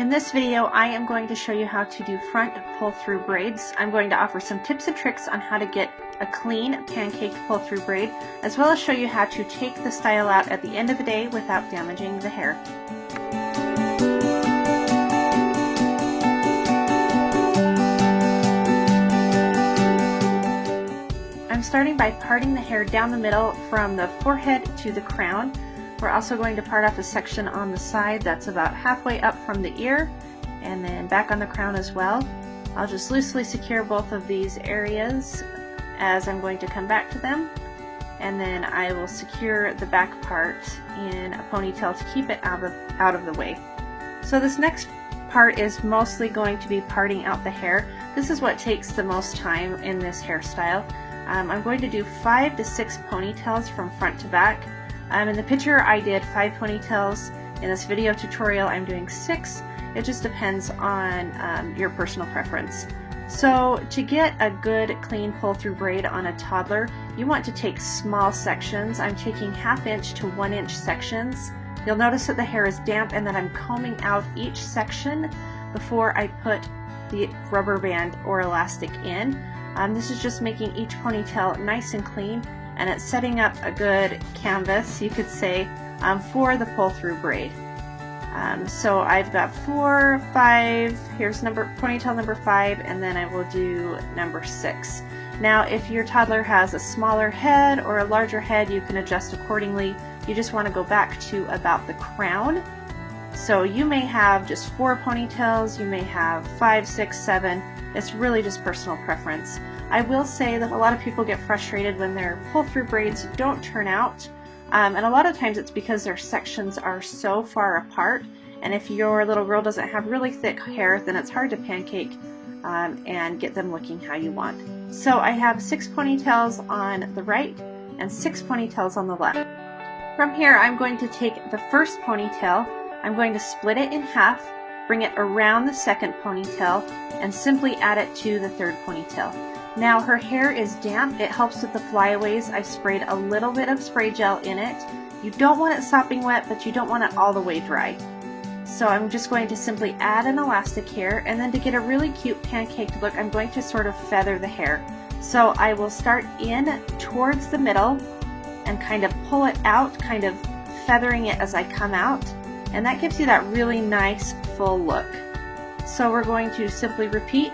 In this video, I am going to show you how to do front pull-through braids. I'm going to offer some tips and tricks on how to get a clean pancake pull-through braid, as well as show you how to take the style out at the end of the day without damaging the hair. I'm starting by parting the hair down the middle from the forehead to the crown. We're also going to part off a section on the side that's about halfway up from the ear and then back on the crown as well. I'll just loosely secure both of these areas as I'm going to come back to them, and then I will secure the back part in a ponytail to keep it out of the way. So this next part is mostly going to be parting out the hair. This is what takes the most time in this hairstyle. I'm going to do 5 to 6 ponytails from front to back. In the picture I did 5 ponytails. In this video tutorial I'm doing 6. It just depends on your personal preference. So to get a good clean pull-through braid on a toddler, you want to take small sections. I'm taking 1/2 inch to 1 inch sections. You'll notice that the hair is damp and that I'm combing out each section before I put the rubber band or elastic in. This is just making each ponytail nice and clean, and it's setting up a good canvas, you could say, for the pull-through braid. So I've got 4, 5, here's ponytail number 5, and then I will do number 6. Now if your toddler has a smaller head or a larger head, you can adjust accordingly. You just want to go back to about the crown. So you may have just 4 ponytails, you may have 5, 6, 7. It's really just personal preference. I will say that a lot of people get frustrated when their pull-through braids don't turn out, and a lot of times it's because their sections are so far apart, and if your little girl doesn't have really thick hair, then it's hard to pancake and get them looking how you want. So I have 6 ponytails on the right and 6 ponytails on the left. From here I'm going to take the first ponytail, I'm going to split it in half, bring it around the second ponytail, and simply add it to the third ponytail. Now her hair is damp, it helps with the flyaways. I've sprayed a little bit of spray gel in it. You don't want it sopping wet, but you don't want it all the way dry. So I'm just going to simply add an elastic here, and then to get a really cute pancake look, I'm going to sort of feather the hair. So I will start in towards the middle and kind of pull it out, kind of feathering it as I come out, and that gives you that really nice full look. So we're going to simply repeat.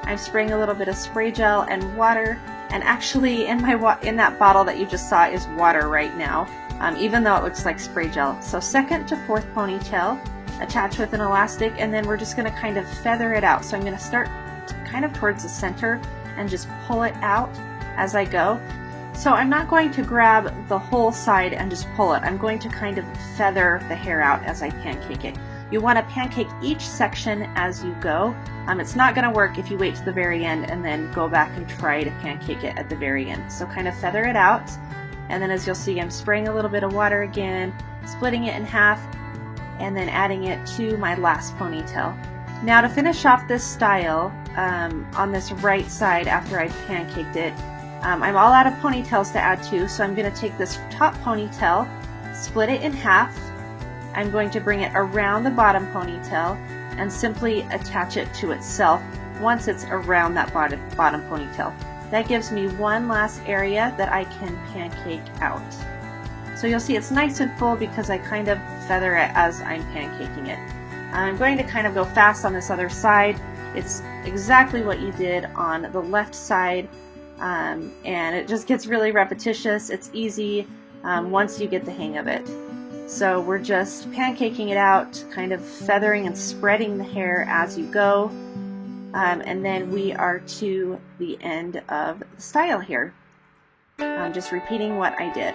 I'm spraying a little bit of spray gel and water, and actually in that bottle that you just saw is water right now, even though it looks like spray gel. So second to fourth ponytail, attach with an elastic, and then we're just going to kind of feather it out. So I'm going to start kind of towards the center and just pull it out as I go. So I'm not going to grab the whole side and just pull it. I'm going to kind of feather the hair out as I pancake it. You want to pancake each section as you go. It's not going to work if you wait to the very end and then go back and try to pancake it at the very end. So kind of feather it out, and then as you'll see I'm spraying a little bit of water again, splitting it in half, and then adding it to my last ponytail. Now to finish off this style on this right side after I've pancaked it, I'm all out of ponytails to add to, so I'm going to take this top ponytail, split it in half, I'm going to bring it around the bottom ponytail and simply attach it to itself once it's around that bottom ponytail. That gives me one last area that I can pancake out. So you'll see it's nice and full because I kind of feather it as I'm pancaking it. I'm going to kind of go fast on this other side. It's exactly what you did on the left side, and it just gets really repetitious. It's easy once you get the hang of it. So we're just pancaking it out, kind of feathering and spreading the hair as you go, and then we are to the end of the style here. I'm just repeating what I did.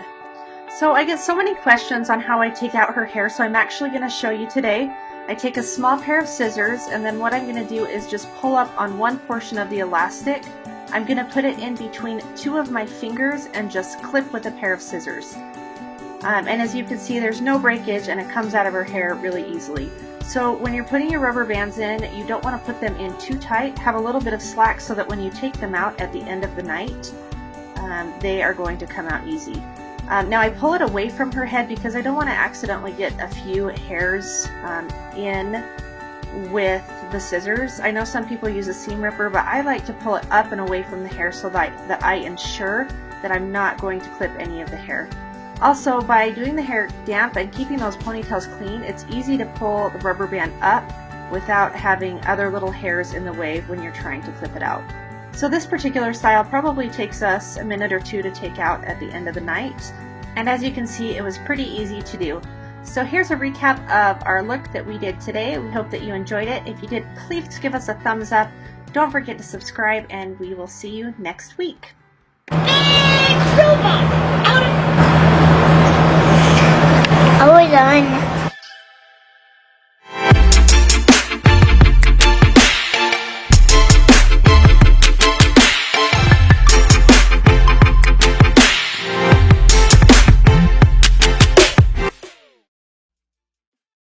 So I get so many questions on how I take out her hair, so I'm actually going to show you today. I take a small pair of scissors, and then what I'm going to do is just pull up on one portion of the elastic. I'm going to put it in between 2 of my fingers and just clip with a pair of scissors. And as you can see, there's no breakage and it comes out of her hair really easily. So when you're putting your rubber bands in, you don't want to put them in too tight. Have a little bit of slack so that when you take them out at the end of the night, they are going to come out easy. Now I pull it away from her head because I don't want to accidentally get a few hairs in with the scissors. I know some people use a seam ripper, but I like to pull it up and away from the hair so that I ensure that I'm not going to clip any of the hair. Also, by doing the hair damp and keeping those ponytails clean, it's easy to pull the rubber band up without having other little hairs in the way when you're trying to clip it out. So this particular style probably takes us a minute or two to take out at the end of the night. And as you can see, it was pretty easy to do. So here's a recap of our look that we did today. We hope that you enjoyed it. If you did, please give us a thumbs up. Don't forget to subscribe, and we will see you next week. Oh, we're done.